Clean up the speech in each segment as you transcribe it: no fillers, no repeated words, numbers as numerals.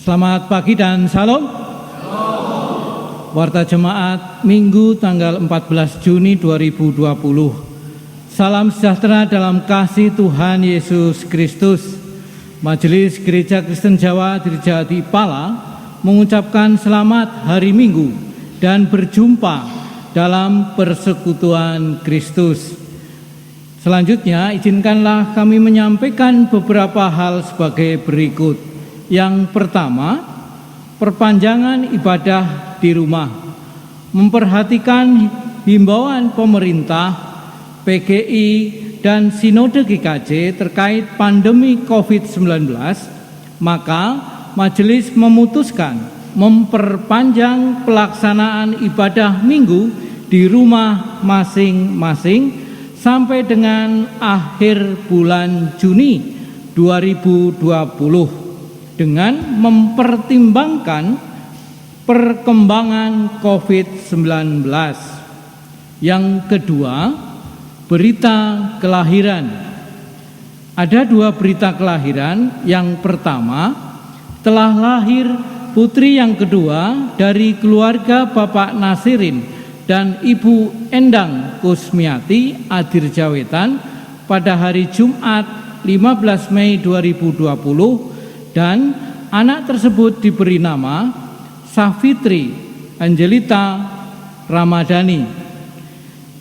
Selamat pagi dan salam. Warta Jemaat Minggu tanggal 14 Juni 2020. Salam sejahtera dalam kasih Tuhan Yesus Kristus. Majelis Gereja Kristen Jawa Dirjati Pala mengucapkan selamat hari Minggu dan berjumpa dalam persekutuan Kristus. Selanjutnya izinkanlah kami menyampaikan beberapa hal sebagai berikut. Yang pertama, perpanjangan ibadah di rumah, memperhatikan himbauan pemerintah, PGI, dan Sinode GKJ terkait pandemi COVID-19, maka Majelis memutuskan memperpanjang pelaksanaan ibadah minggu di rumah masing-masing sampai dengan akhir bulan Juni 2020 dengan mempertimbangkan perkembangan COVID-19. Yang kedua, berita kelahiran. Ada dua berita kelahiran. Yang pertama, telah lahir putri yang kedua dari keluarga Bapak Nasirin dan Ibu Endang Kusmiati Adirjawetan pada hari Jumat 15 Mei 2020 dan anak tersebut diberi nama Safitri Angelita Ramadhani.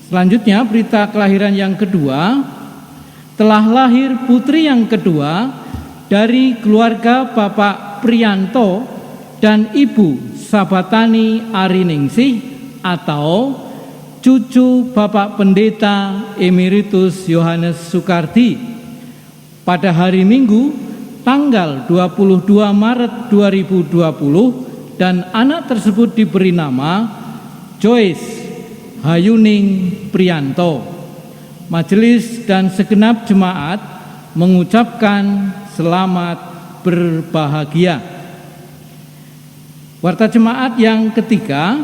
Selanjutnya berita kelahiran yang kedua, telah lahir putri yang kedua dari keluarga Bapak Priyanto dan Ibu Sabatani Ariningsih atau cucu Bapak Pendeta Emeritus Yohanes Sukardi pada hari Minggu tanggal 22 Maret 2020 dan anak tersebut diberi nama Joyce Hayuning Priyanto. Majelis dan segenap jemaat mengucapkan selamat berbahagia. Warta jemaat yang ketiga,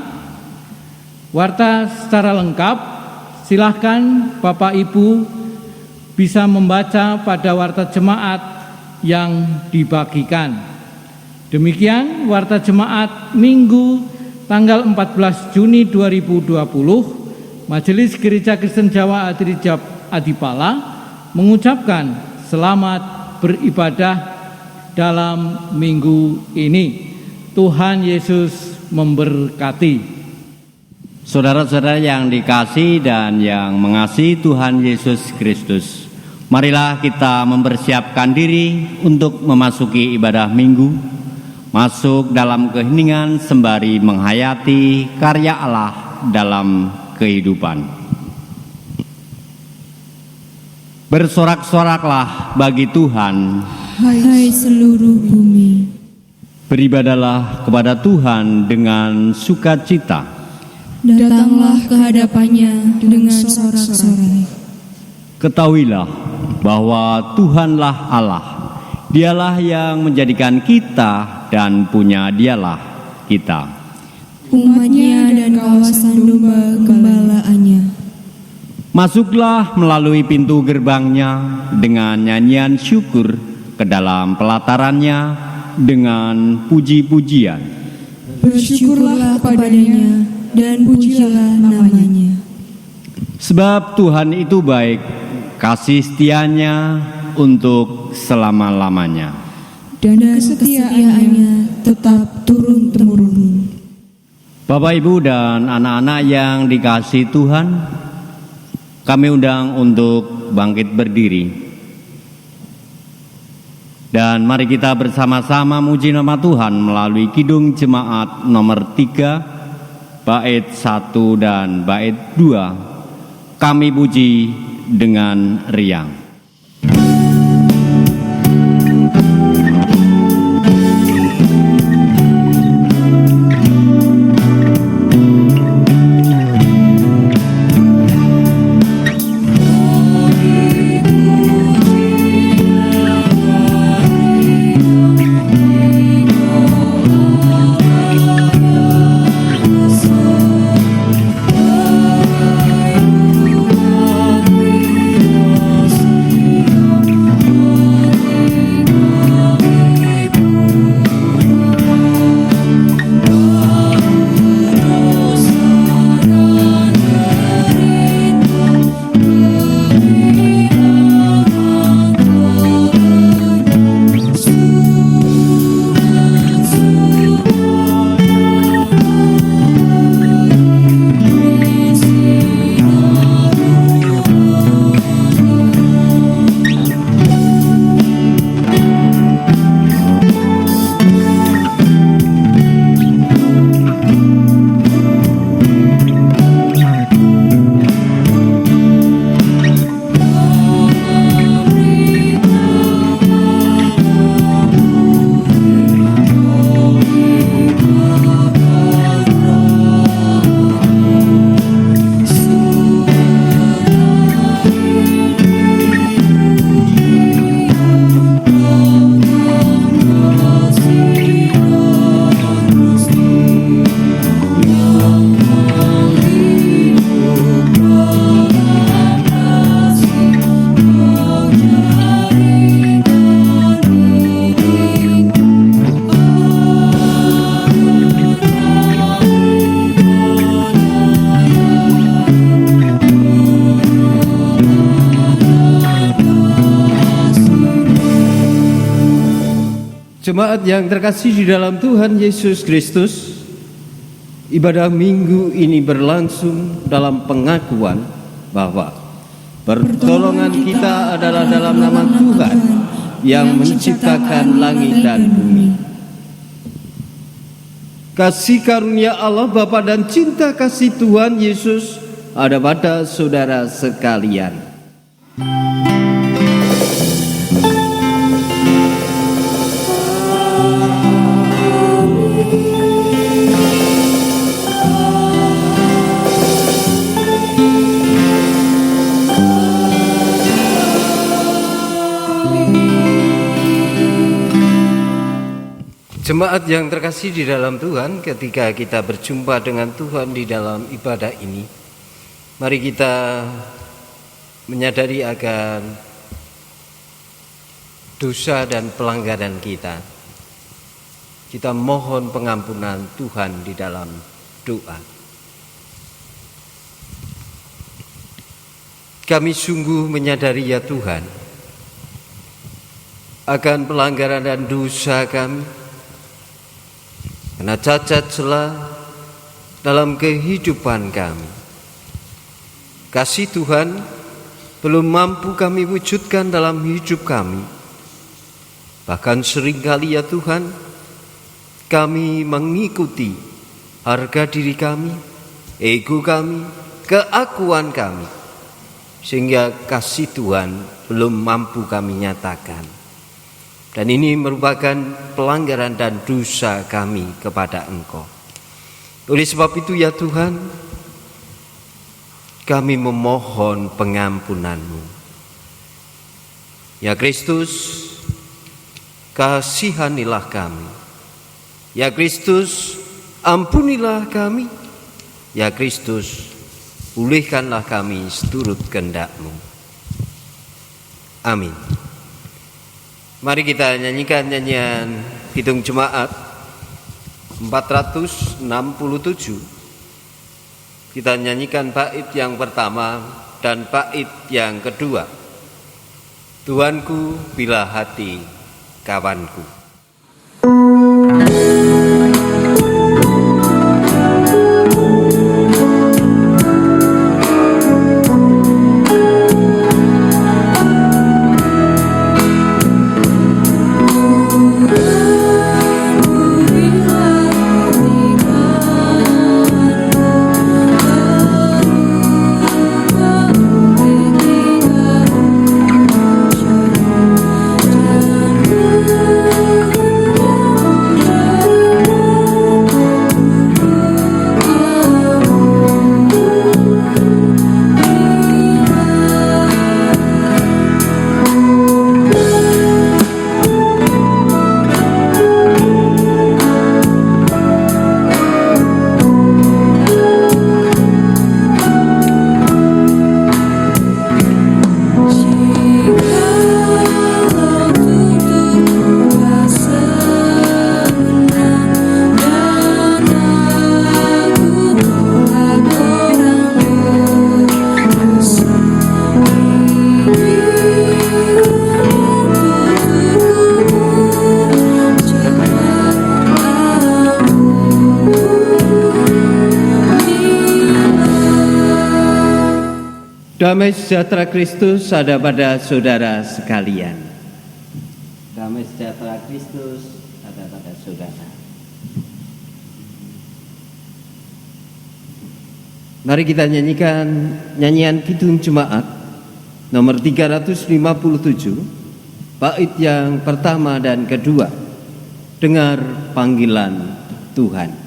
warta secara lengkap, silahkan Bapak Ibu bisa membaca pada warta jemaat yang dibagikan. Demikian warta jemaat Minggu tanggal 14 Juni 2020. Majelis Gereja Kristen Jawa Adipala mengucapkan selamat beribadah dalam minggu ini. Tuhan Yesus memberkati. Saudara-saudara yang dikasihi dan yang mengasihi Tuhan Yesus Kristus, marilah kita mempersiapkan diri untuk memasuki ibadah minggu, masuk dalam keheningan sembari menghayati karya Allah dalam kehidupan. Bersorak-soraklah bagi Tuhan, hai seluruh bumi. Beribadahlah kepada Tuhan dengan sukacita. Datanglah ke hadapannya dengan sorak-sorai. Ketahuilah bahwa Tuhanlah Allah. Dialah yang menjadikan kita dan punya dialah kita. Umatnya dan kawasan domba gembalaannya. Masuklah melalui pintu gerbangnya dengan nyanyian syukur, ke dalam pelatarannya dengan puji-pujian. Bersyukurlah kepadanya dan pujilah namanya. Sebab Tuhan itu baik, kasih setianya untuk selama-lamanya. Dan kesetiaannya tetap turun-temurun. Bapak, Ibu, dan anak-anak yang dikasihi Tuhan, kami undang untuk bangkit berdiri. Dan mari kita bersama-sama muji nama Tuhan melalui Kidung Jemaat nomor 3, bait 1 dan bait 2. Kami puji dengan riang. Jemaat yang terkasih di dalam Tuhan Yesus Kristus, ibadah minggu ini berlangsung dalam pengakuan bahwa pertolongan kita adalah dalam nama Tuhan yang menciptakan langit dan bumi. Kasih karunia Allah Bapa dan cinta kasih Tuhan Yesus ada pada saudara sekalian. Jemaat yang terkasih di dalam Tuhan, ketika kita berjumpa dengan Tuhan di dalam ibadah ini, mari kita menyadari akan dosa dan pelanggaran kita. Kita mohon pengampunan Tuhan di dalam doa. Kami sungguh menyadari ya Tuhan akan pelanggaran dan dosa kami, karena cacat celah dalam kehidupan kami. Kasih Tuhan belum mampu kami wujudkan dalam hidup kami. Bahkan seringkali ya Tuhan, kami mengikuti harga diri kami, ego kami, keakuan kami, sehingga kasih Tuhan belum mampu kami nyatakan. Dan ini merupakan pelanggaran dan dosa kami kepada Engkau. Oleh sebab itu ya Tuhan, kami memohon pengampunan-Mu. Ya Kristus, kasihanilah kami. Ya Kristus, ampunilah kami. Ya Kristus, pulihkanlah kami seturut kehendak-Mu. Amin. Mari kita nyanyikan nyanyian Kidung Jemaat 467. Kita nyanyikan bait yang pertama dan bait yang kedua. Tuhanku bila hati kawanku. Damai sejahtera Kristus ada pada saudara sekalian. Damai sejahtera Kristus ada pada saudara. Mari kita nyanyikan nyanyian Kidung Jemaat nomor 357, bait yang pertama dan kedua. Dengar panggilan Tuhan.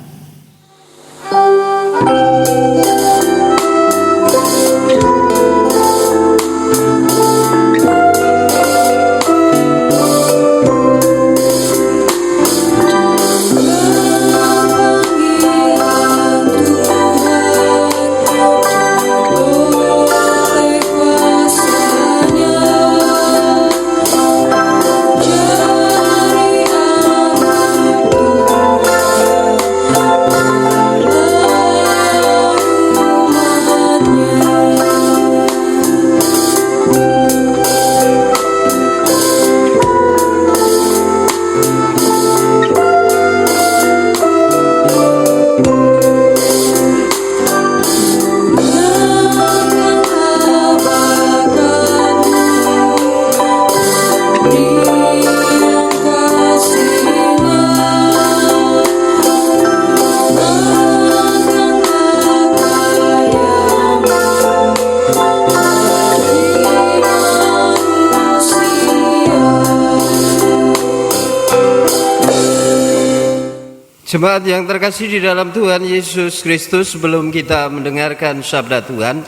Jemaat yang terkasih di dalam Tuhan Yesus Kristus, sebelum kita mendengarkan sabda Tuhan,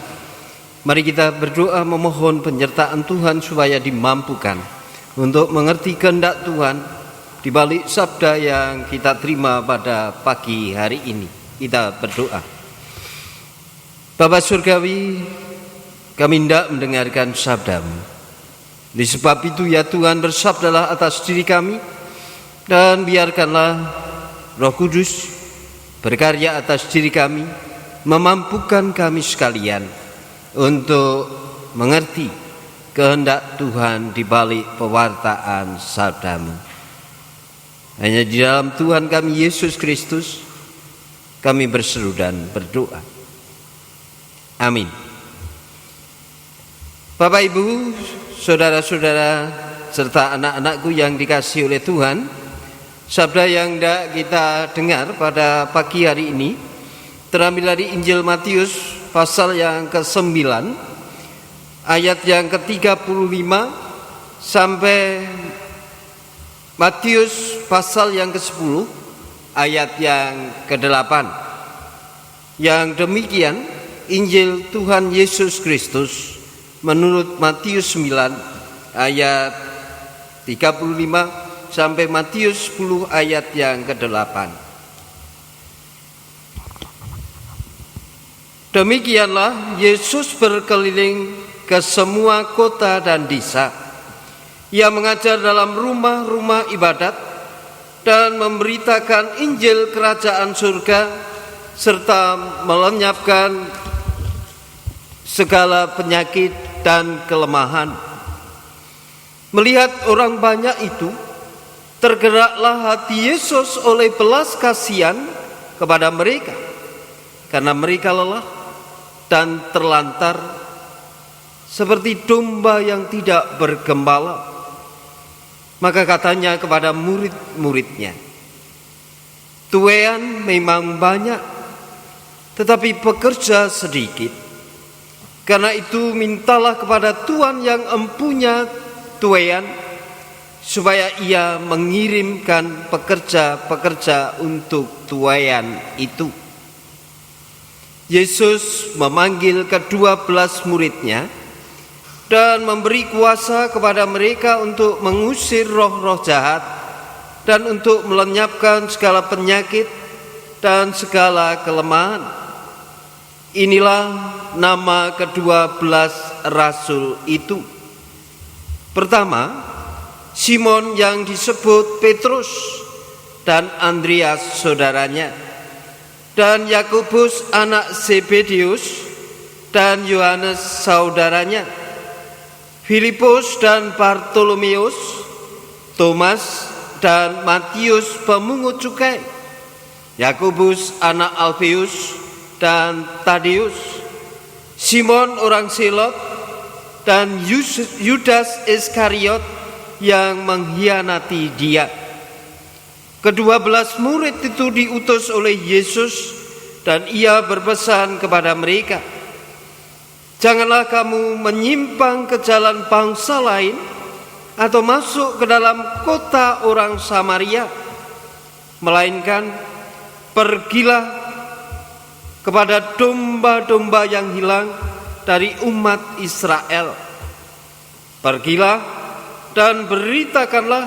mari kita berdoa memohon penyertaan Tuhan supaya dimampukan untuk mengerti kehendak Tuhan di balik sabda yang kita terima pada pagi hari ini. Kita berdoa. Bapa Surgawi, kami hendak mendengarkan sabda-Mu. Oleh sebab itu ya Tuhan, bersabdalah atas diri kami, dan biarkanlah Roh Kudus berkarya atas diri kami, memampukan kami sekalian untuk mengerti kehendak Tuhan di balik pewartaan sabda-Mu. Hanya di dalam Tuhan kami Yesus Kristus kami berseru dan berdoa. Amin. Bapak, Ibu, saudara-saudara, serta anak-anakku yang dikasihi oleh Tuhan, sabda yang hendak kita dengar pada pagi hari ini terambil dari Injil Matius pasal yang ke-9 ayat yang ke-35 sampai Matius pasal yang ke-10 ayat yang ke-8. Yang demikian Injil Tuhan Yesus Kristus menurut Matius 9 ayat 35 sampai Matius 10 ayat yang ke-8. Demikianlah Yesus berkeliling ke semua kota dan desa. Ia mengajar dalam rumah-rumah ibadat dan memberitakan Injil kerajaan surga serta melenyapkan segala penyakit dan kelemahan. Melihat orang banyak itu, tergeraklah hati Yesus oleh belas kasihan kepada mereka, karena mereka lelah dan terlantar seperti domba yang tidak bergembala. Maka katanya kepada murid-muridnya, tuaian memang banyak, tetapi pekerja sedikit. Karena itu mintalah kepada Tuhan yang empunya tuaian, supaya ia mengirimkan pekerja-pekerja untuk tuaian itu. Yesus memanggil ke-12 muridnya dan memberi kuasa kepada mereka untuk mengusir roh-roh jahat dan untuk melenyapkan segala penyakit dan segala kelemahan. Inilah nama ke-12 rasul itu. Pertama, Simon yang disebut Petrus dan Andreas saudaranya, dan Yakobus anak Zebedius dan Yohanes saudaranya, Filipus dan Bartolomeus, Thomas dan Matius pemungut cukai, Yakobus anak Alfeus dan Tadeus, Simon orang Selot dan Yudas Iskariot yang mengkhianati dia. Ke-12 murid itu diutus oleh Yesus dan ia berpesan kepada mereka, janganlah kamu menyimpang ke jalan bangsa lain atau masuk ke dalam kota orang Samaria, melainkan pergilah kepada domba-domba yang hilang dari umat Israel. Pergilah dan beritakanlah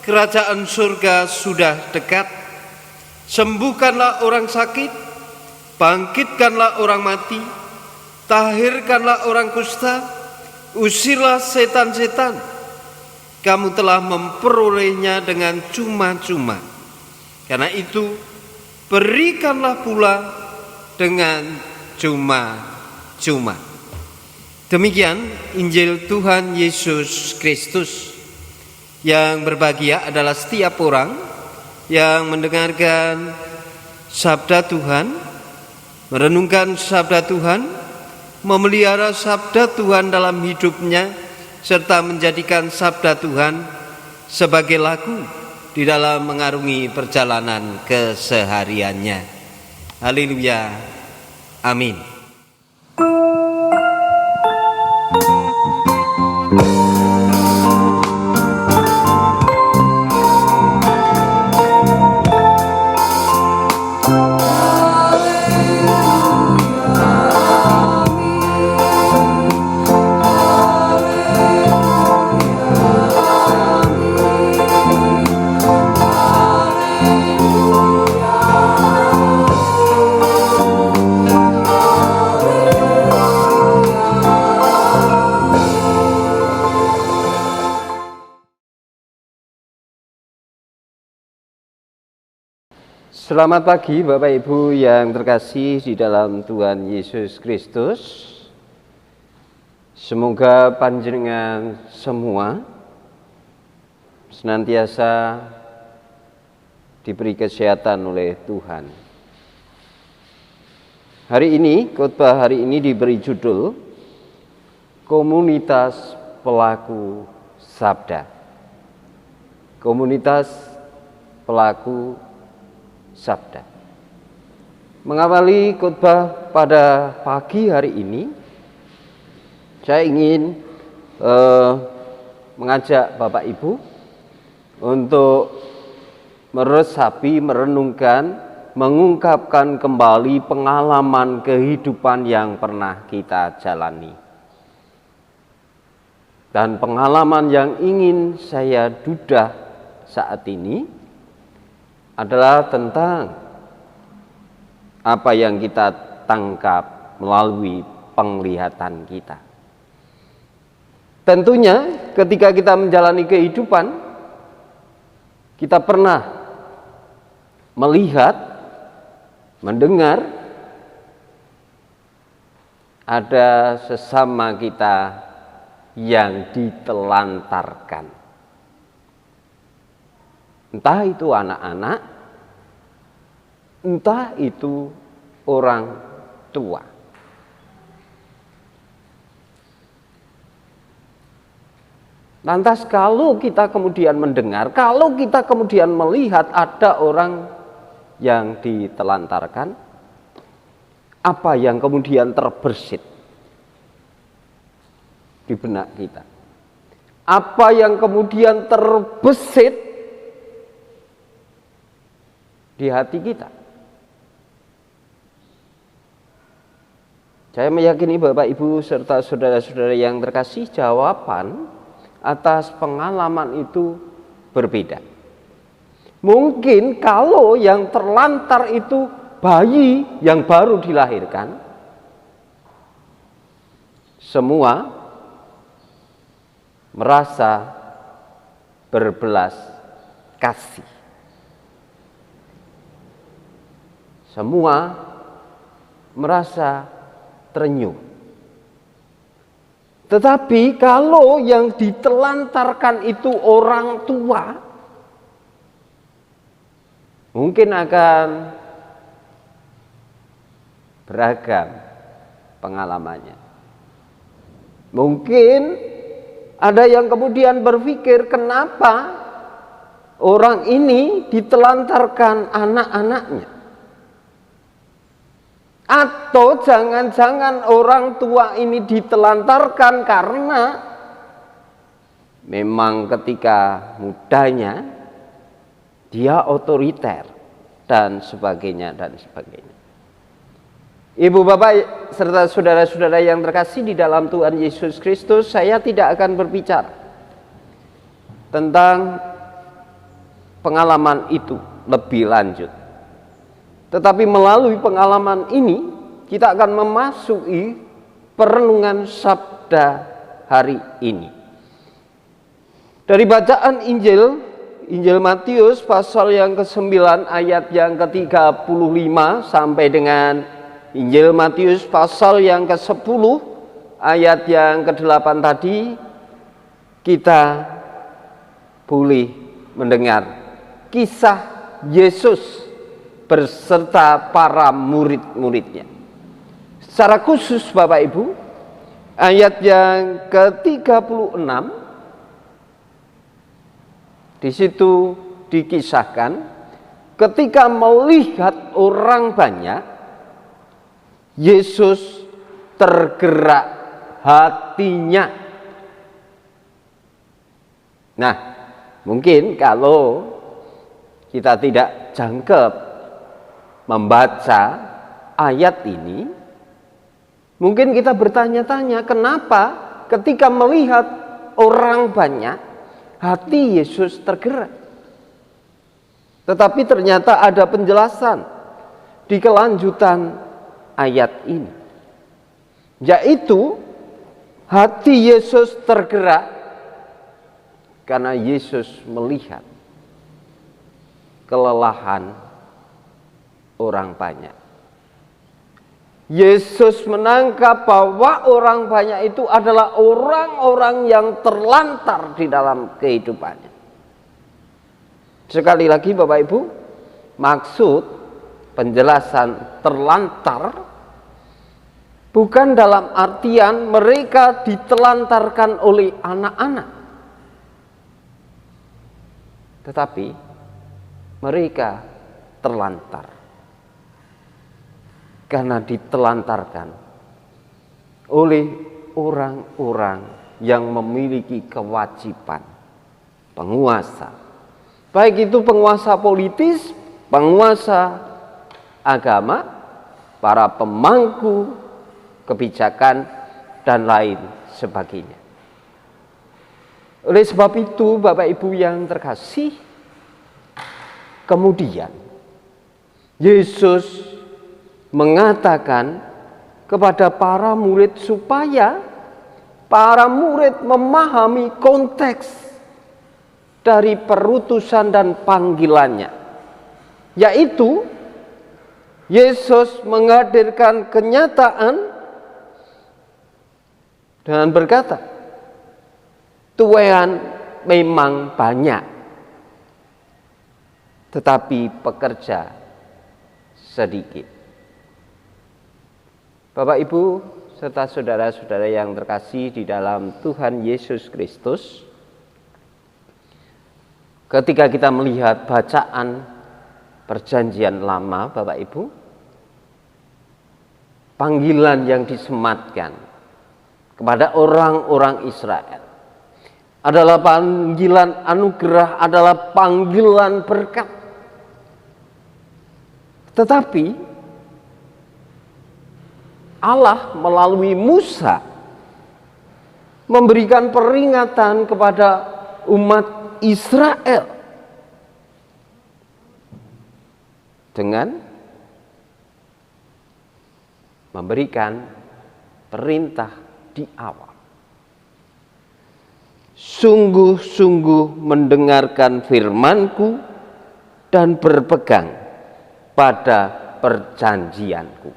kerajaan surga sudah dekat. Sembuhkanlah orang sakit, bangkitkanlah orang mati, tahirkanlah orang kusta, usirlah setan-setan. Kamu telah memperolehnya dengan cuma-cuma. Karena itu berikanlah pula dengan cuma-cuma. Demikian Injil Tuhan Yesus Kristus. Yang berbahagia adalah setiap orang yang mendengarkan sabda Tuhan, merenungkan sabda Tuhan, memelihara sabda Tuhan dalam hidupnya, serta menjadikan sabda Tuhan sebagai lagu di dalam mengarungi perjalanan kesehariannya. Haleluya. Amin. Selamat pagi Bapak Ibu yang terkasih di dalam Tuhan Yesus Kristus. Semoga panjenengan semua senantiasa diberi kesehatan oleh Tuhan. Hari ini, khotbah hari ini diberi judul Komunitas Pelaku Sabda. Komunitas Pelaku Sabda. Mengawali khotbah pada pagi hari ini, saya ingin mengajak Bapak Ibu untuk meresapi, merenungkan, mengungkapkan kembali pengalaman kehidupan yang pernah kita jalani. Dan pengalaman yang ingin saya dudah saat ini adalah tentang apa yang kita tangkap melalui penglihatan kita. Tentunya ketika kita menjalani kehidupan, kita pernah melihat, mendengar ada sesama kita yang ditelantarkan. Entah itu anak-anak, entah itu orang tua. Lantas kalau kita kemudian mendengar, kalau kita kemudian melihat ada orang yang ditelantarkan, apa yang kemudian terbersit di benak kita? Apa yang kemudian terbesit di hati kita? Saya meyakini Bapak Ibu serta saudara-saudara yang terkasih, jawaban atas pengalaman itu berbeda. Mungkin kalau yang terlantar itu bayi yang baru dilahirkan, semua merasa berbelas kasih. Semua merasa terenyuh. Tetapi kalau yang ditelantarkan itu orang tua, mungkin akan beragam pengalamannya. Mungkin ada yang kemudian berpikir, kenapa orang ini ditelantarkan anak-anaknya? Atau jangan-jangan orang tua ini ditelantarkan karena memang ketika mudanya dia otoriter dan sebagainya dan sebagainya. Ibu bapak serta saudara-saudara yang terkasih di dalam Tuhan Yesus Kristus, saya tidak akan berbicara tentang pengalaman itu lebih lanjut. Tetapi melalui pengalaman ini, kita akan memasuki perenungan sabda hari ini. Dari bacaan Injil Matius pasal yang ke-9 ayat yang ke-35 sampai dengan Injil Matius pasal yang ke-10 ayat yang ke-8 tadi, kita boleh mendengar kisah Yesus berserta para murid-muridnya. Secara khusus Bapak Ibu, ayat yang ke-36 di situ dikisahkan ketika melihat orang banyak, Yesus tergerak hatinya. Nah, mungkin kalau kita tidak jangkep membaca ayat ini, mungkin kita bertanya-tanya, kenapa ketika melihat orang banyak, hati Yesus tergerak? Tetapi ternyata ada penjelasan di kelanjutan ayat ini, yaitu hati Yesus tergerak karena Yesus melihat kelelahan orang banyak. Yesus menangkap bahwa orang banyak itu adalah orang-orang yang terlantar di dalam kehidupannya. Sekali lagi Bapak Ibu, maksud penjelasan terlantar bukan dalam artian mereka ditelantarkan oleh anak-anak, tetapi mereka terlantar karena ditelantarkan oleh orang-orang yang memiliki kewajiban, penguasa, baik itu penguasa politis, penguasa agama, para pemangku kebijakan, dan lain sebagainya. Oleh sebab itu, Bapak Ibu yang terkasih, kemudian Yesus mengatakan kepada para murid supaya para murid memahami konteks dari perutusan dan panggilannya, yaitu Yesus menghadirkan kenyataan dengan berkata, tuaian memang banyak, tetapi pekerja sedikit. Bapak Ibu serta saudara-saudara yang terkasih di dalam Tuhan Yesus Kristus, ketika kita melihat bacaan Perjanjian Lama, Bapak Ibu, panggilan yang disematkan kepada orang-orang Israel adalah panggilan anugerah, adalah panggilan berkat. Tetapi Allah melalui Musa memberikan peringatan kepada umat Israel dengan memberikan perintah di awal. Sungguh-sungguh mendengarkan firman-Ku dan berpegang pada perjanjian-Ku.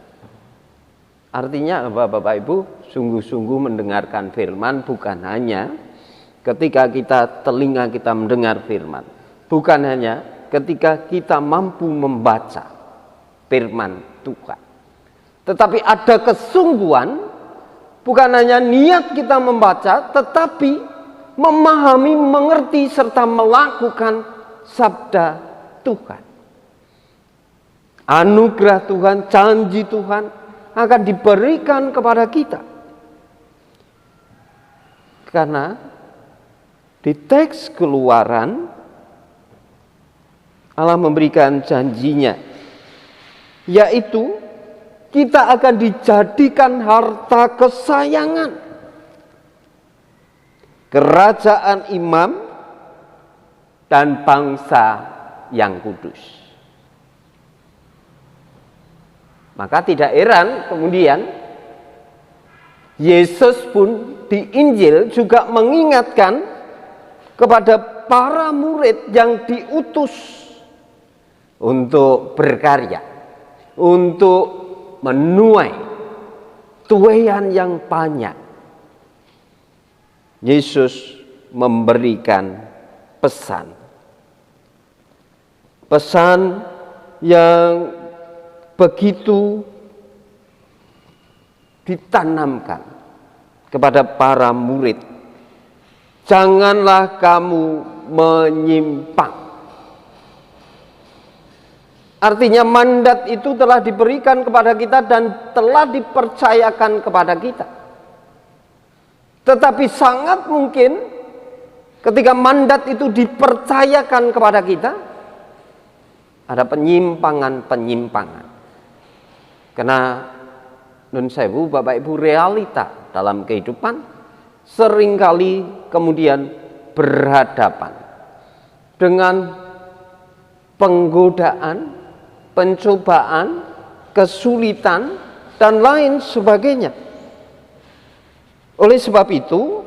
Artinya apa Bapak Ibu? Sungguh-sungguh mendengarkan firman bukan hanya ketika telinga kita mendengar firman, bukan hanya ketika kita mampu membaca firman Tuhan, tetapi ada kesungguhan, bukan hanya niat kita membaca, tetapi memahami, mengerti, serta melakukan sabda Tuhan. Anugerah Tuhan, janji Tuhan akan diberikan kepada kita. Karena di teks Keluaran Allah memberikan janjinya, yaitu kita akan dijadikan harta kesayangan, kerajaan imam dan bangsa yang kudus. Maka tidak heran kemudian Yesus pun di Injil juga mengingatkan kepada para murid yang diutus untuk berkarya, untuk menuai tuaian yang banyak. Yesus memberikan pesan yang begitu ditanamkan kepada para murid. Janganlah kamu menyimpang. Artinya mandat itu telah diberikan kepada kita dan telah dipercayakan kepada kita. Tetapi sangat mungkin ketika mandat itu dipercayakan kepada kita, ada penyimpangan-penyimpangan. Karena nun sewu Bapak Ibu, realita dalam kehidupan seringkali kemudian berhadapan dengan penggodaan, pencobaan, kesulitan, dan lain sebagainya. Oleh sebab itu,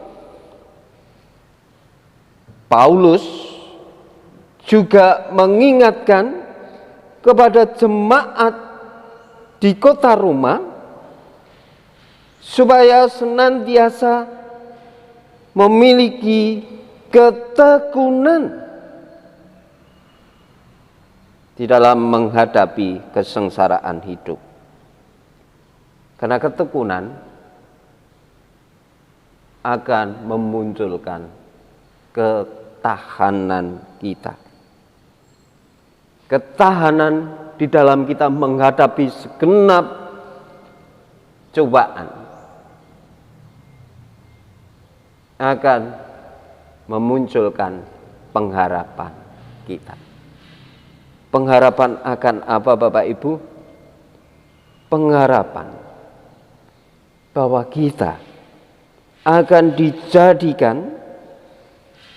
Paulus juga mengingatkan kepada jemaat di kota Roma supaya senantiasa memiliki ketekunan di dalam menghadapi kesengsaraan hidup. Karena ketekunan akan memunculkan ketahanan kita. Ketahanan di dalam kita menghadapi segenap cobaan akan memunculkan pengharapan kita. Pengharapan akan apa, Bapak Ibu? Pengharapan bahwa kita akan dijadikan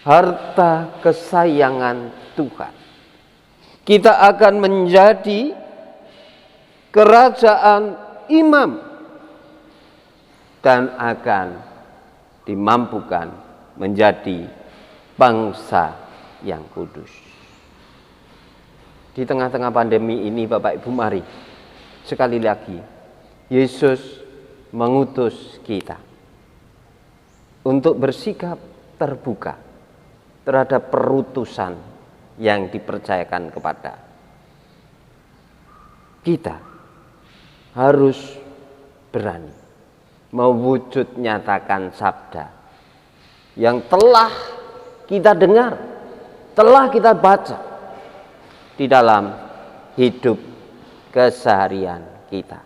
harta kesayangan Tuhan. Kita akan menjadi kerajaan imam dan akan dimampukan menjadi bangsa yang kudus. Di tengah-tengah pandemi ini, Bapak Ibu, mari sekali lagi Yesus mengutus kita untuk bersikap terbuka terhadap perutusan yang dipercayakan kepada kita. Harus berani mewujud nyatakan sabda yang telah kita dengar, telah kita baca di dalam hidup keseharian kita.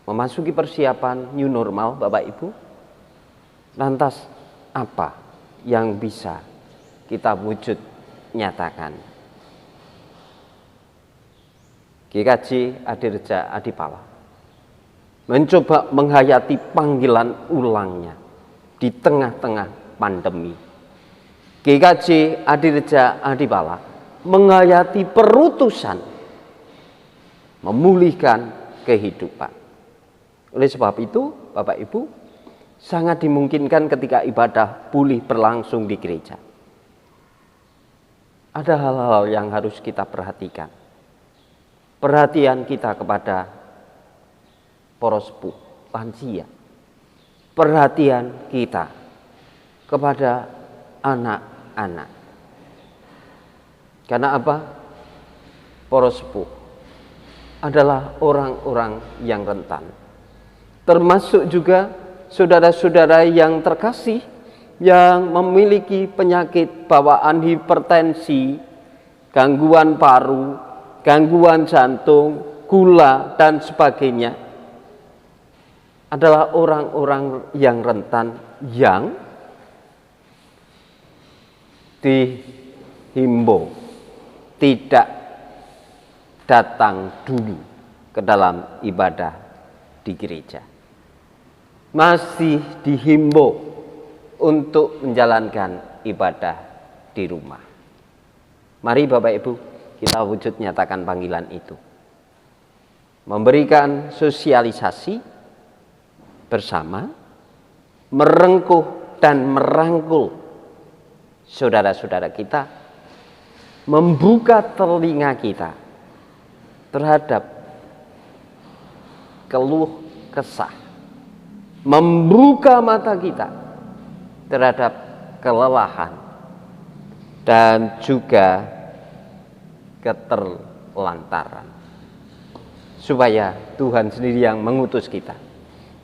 Memasuki persiapan new normal, Bapak Ibu, lantas apa yang bisa kita wujud nyatakan? GKJ Adirja Adipala mencoba menghayati panggilan ulangnya di tengah-tengah pandemi. GKJ Adirja Adipala menghayati perutusan memulihkan kehidupan. Oleh sebab itu, Bapak Ibu, sangat dimungkinkan ketika ibadah pulih berlangsung di gereja, ada hal-hal yang harus kita perhatikan. Perhatian kita kepada para sepuh, lansia. Perhatian kita kepada anak-anak. Karena apa? Para sepuh adalah orang-orang yang rentan. Termasuk juga saudara-saudara yang terkasih yang memiliki penyakit bawaan hipertensi, gangguan paru, gangguan jantung, gula, dan sebagainya, adalah orang-orang yang rentan yang dihimbau tidak datang dulu ke dalam ibadah di gereja. Masih dihimbau untuk menjalankan ibadah di rumah. Mari Bapak Ibu, kita wujud nyatakan panggilan itu. Memberikan sosialisasi bersama, merengkuh dan merangkul saudara-saudara kita, membuka telinga kita terhadap keluh kesah, membuka mata kita terhadap kelelahan dan juga keterlantaran, supaya Tuhan sendiri yang mengutus kita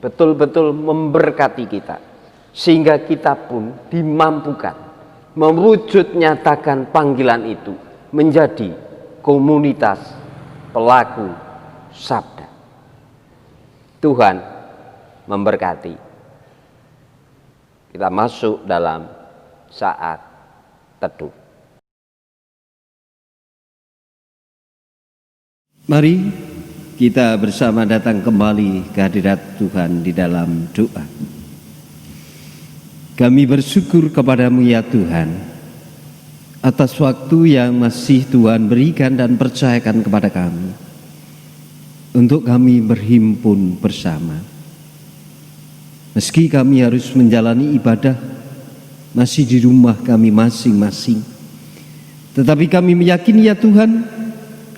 betul-betul memberkati kita, sehingga kita pun dimampukan mewujud nyatakan panggilan itu menjadi komunitas pelaku sabda. Tuhan memberkati. Kita masuk dalam saat teduh. Mari kita bersama datang kembali ke hadirat Tuhan di dalam doa. Kami bersyukur kepadamu ya Tuhan, atas waktu yang masih Tuhan berikan dan percayakan kepada kami, untuk kami berhimpun bersama. Meski kami harus menjalani ibadah masih di rumah kami masing-masing, tetapi kami meyakini ya Tuhan,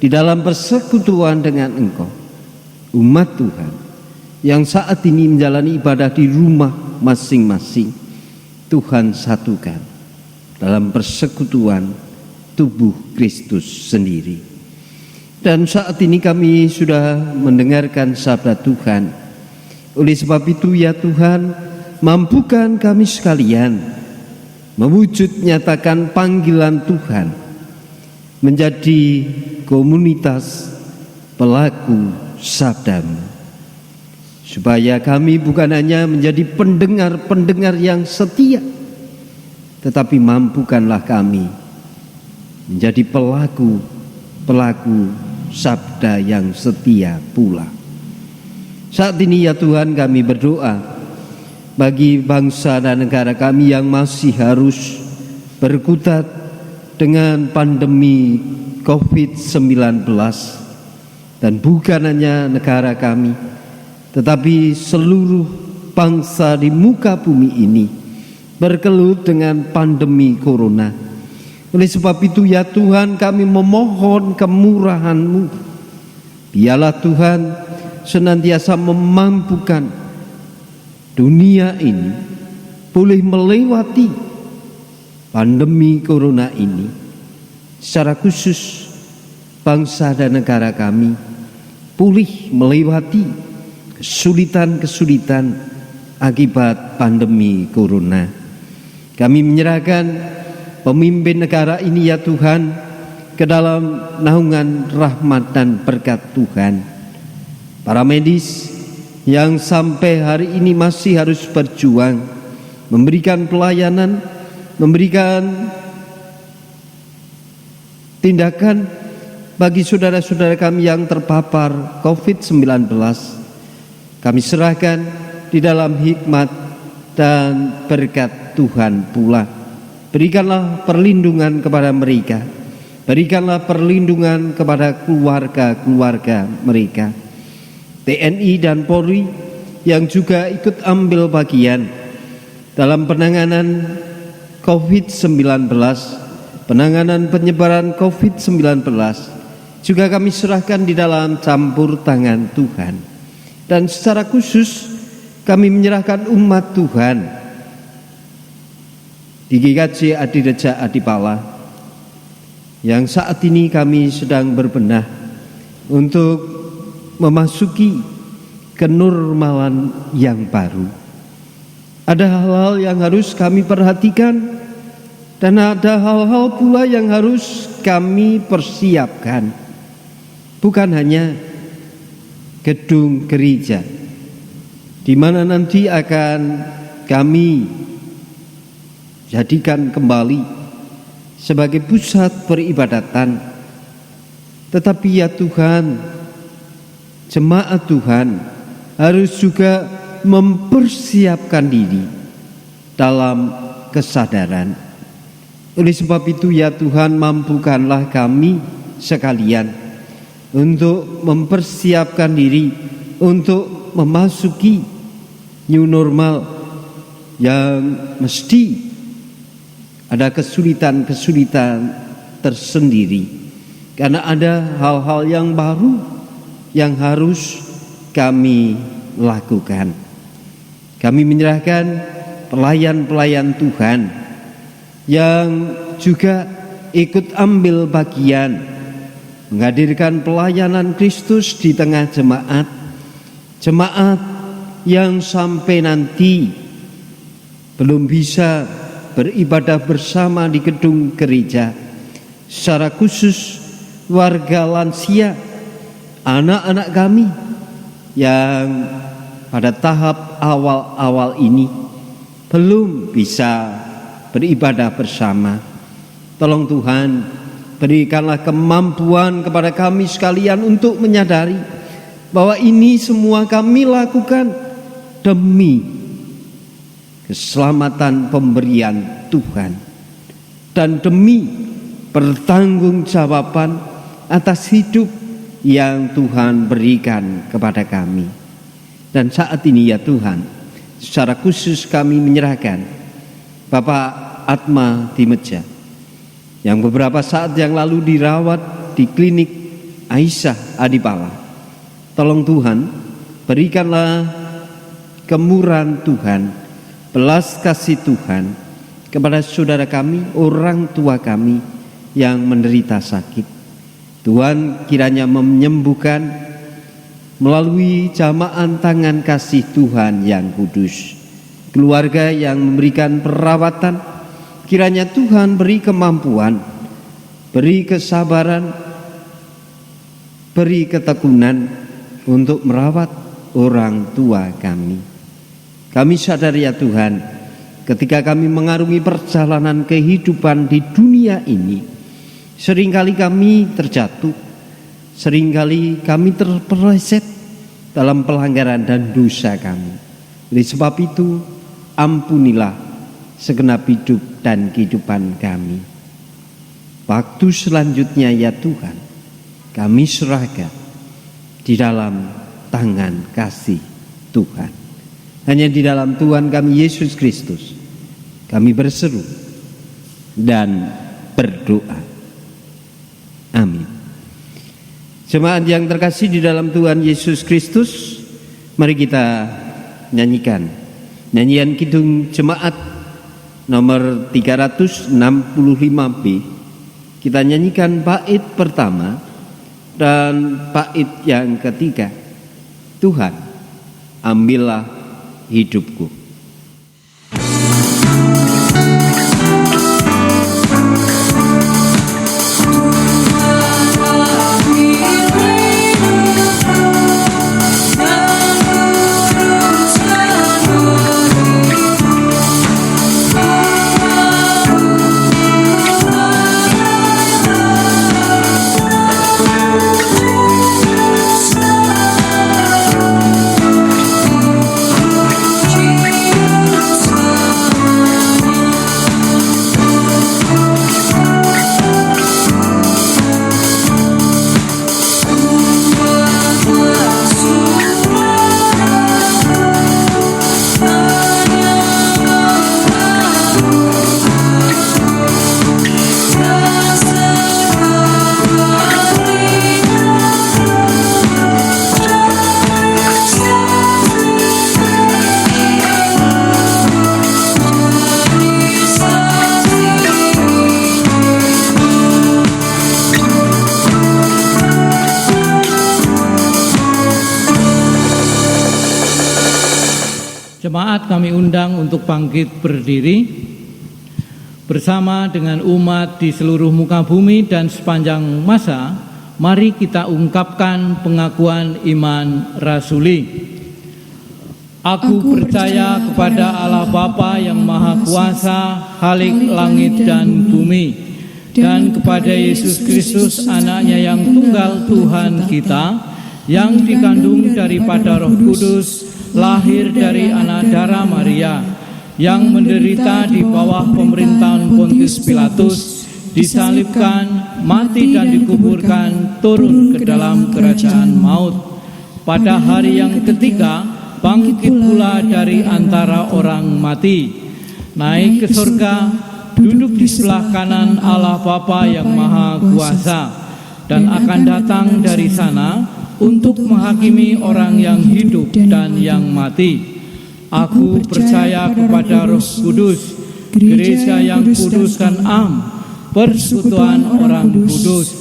di dalam persekutuan dengan Engkau, umat Tuhan yang saat ini menjalani ibadah di rumah masing-masing, Tuhan satukan dalam persekutuan tubuh Kristus sendiri. Dan saat ini kami sudah mendengarkan sabda Tuhan. Oleh sebab itu ya Tuhan, mampukan kami sekalian mewujud nyatakan panggilan Tuhan menjadi komunitas pelaku sabda-Mu, supaya kami bukan hanya menjadi pendengar-pendengar yang setia, tetapi mampukanlah kami menjadi pelaku sabda yang setia pula. Saat ini ya Tuhan, kami berdoa bagi bangsa dan negara kami yang masih harus berkutat dengan pandemi COVID-19. Dan bukan hanya negara kami, tetapi seluruh bangsa di muka bumi ini bergelut dengan pandemi corona. Oleh sebab itu ya Tuhan, kami memohon kemurahan-Mu. Biarlah Tuhan senantiasa memampukan dunia ini boleh melewati pandemi corona ini. Secara khusus bangsa dan negara kami pulih melewati kesulitan-kesulitan akibat pandemi corona. Kami menyerahkan pemimpin negara ini ya Tuhan ke dalam naungan rahmat dan berkat Tuhan. Para medis yang sampai hari ini masih harus berjuang memberikan pelayanan, memberikan tindakan bagi saudara-saudara kami yang terpapar COVID-19. Kami serahkan di dalam hikmat dan berkat Tuhan pula. Berikanlah perlindungan kepada mereka, berikanlah perlindungan kepada keluarga-keluarga mereka. TNI dan Polri yang juga ikut ambil bagian dalam penanganan COVID-19, penanganan penyebaran COVID-19, juga kami serahkan di dalam campur tangan Tuhan. Dan secara khusus kami menyerahkan umat Tuhan di GKJ Adireja Adipala yang saat ini kami sedang berbenah untuk memasuki kenormalan yang baru. Ada hal-hal yang harus kami perhatikan dan ada hal-hal pula yang harus kami persiapkan. Bukan hanya gedung gereja di mana nanti akan kami jadikan kembali sebagai pusat peribadatan, tetapi ya Tuhan, jemaat Tuhan harus juga mempersiapkan diri dalam kesadaran. Oleh sebab itu ya Tuhan, mampukanlah kami sekalian untuk mempersiapkan diri untuk memasuki new normal yang mesti ada kesulitan-kesulitan tersendiri, karena ada hal-hal yang baru yang harus kami lakukan. Kami menyerahkan pelayan-pelayan Tuhan yang juga ikut ambil bagian menghadirkan pelayanan Kristus di tengah jemaat, jemaat yang sampai nanti belum bisa beribadah bersama di gedung gereja, secara khusus warga lansia, anak-anak kami yang pada tahap awal-awal ini belum bisa beribadah bersama. Tolong Tuhan, berikanlah kemampuan kepada kami sekalian untuk menyadari bahwa ini semua kami lakukan demi keselamatan pemberian Tuhan dan demi pertanggungjawaban atas hidup yang Tuhan berikan kepada kami. Dan saat ini ya Tuhan, secara khusus kami menyerahkan Bapak Atma Dimeja yang beberapa saat yang lalu dirawat di klinik Aisyah Adipala. Tolong Tuhan, berikanlah kemurahan Tuhan, belas kasih Tuhan kepada saudara kami, orang tua kami yang menderita sakit. Tuhan kiranya menyembuhkan melalui jamaan tangan kasih Tuhan yang kudus. Keluarga yang memberikan perawatan, kiranya Tuhan beri kemampuan, beri kesabaran, beri ketekunan untuk merawat orang tua kami. Kami sadar ya Tuhan, ketika kami mengarungi perjalanan kehidupan di dunia ini, seringkali kami terjatuh, seringkali kami terpeleset dalam pelanggaran dan dosa kami. Oleh sebab itu, ampunilah segenap hidup dan kehidupan kami. Waktu selanjutnya ya Tuhan, kami serahkan di dalam tangan kasih Tuhan. Hanya di dalam Tuhan kami Yesus Kristus kami berseru dan berdoa. Amin. Jemaat yang terkasih di dalam Tuhan Yesus Kristus, mari kita nyanyikan nyanyian Kidung Jemaat nomor 365B. Kita nyanyikan bait pertama dan bait yang ketiga. Tuhan, ambillah hidupku. Jemaat kami undang untuk bangkit berdiri bersama dengan umat di seluruh muka bumi dan sepanjang masa. Mari kita ungkapkan pengakuan iman rasuli. Aku percaya kepada Allah Bapa yang Maha Kuasa, Khalik langit dan bumi, dan kepada Yesus Kristus anaknya yang tunggal Tuhan kita, yang dikandung daripada Roh Kudus, lahir dari anak darah Maria, yang menderita di bawah pemerintahan Pontius Pilatus, disalibkan, mati dan dikuburkan, turun ke dalam kerajaan maut. Pada hari yang ketiga, bangkit pula dari antara orang mati, naik ke surga, duduk di sebelah kanan Allah Bapa yang Maha Kuasa, dan akan datang dari sana untuk menghakimi orang yang hidup dan yang mati. Aku percaya kepada Roh Kudus, gereja yang kudus dan am, persekutuan orang kudus,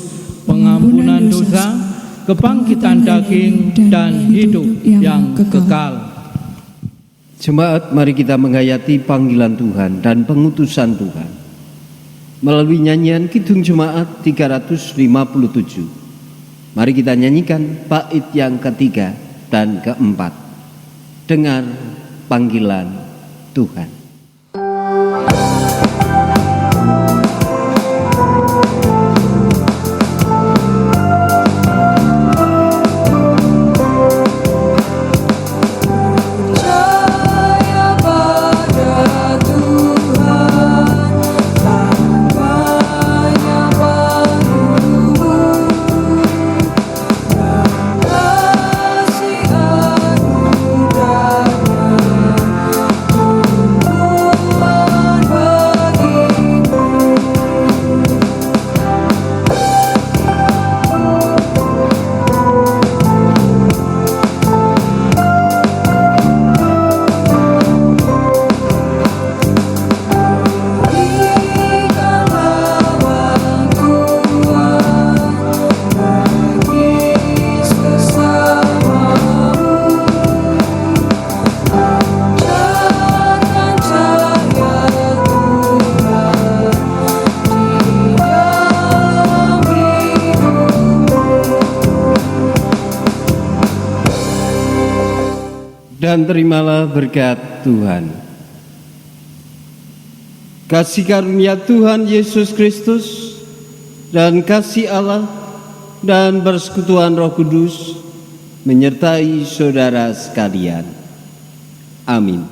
pengampunan dosa, kebangkitan daging, dan hidup yang kekal. Jemaat, mari kita menghayati panggilan Tuhan dan pengutusan Tuhan melalui nyanyian Kidung Jemaat 357. Mari kita nyanyikan bait yang ketiga dan keempat. Dengar panggilan Tuhan. Bagi dan terimalah berkat Tuhan. Kasih karunia Tuhan Yesus Kristus dan kasih Allah dan persekutuan Roh Kudus menyertai saudara sekalian. Amin.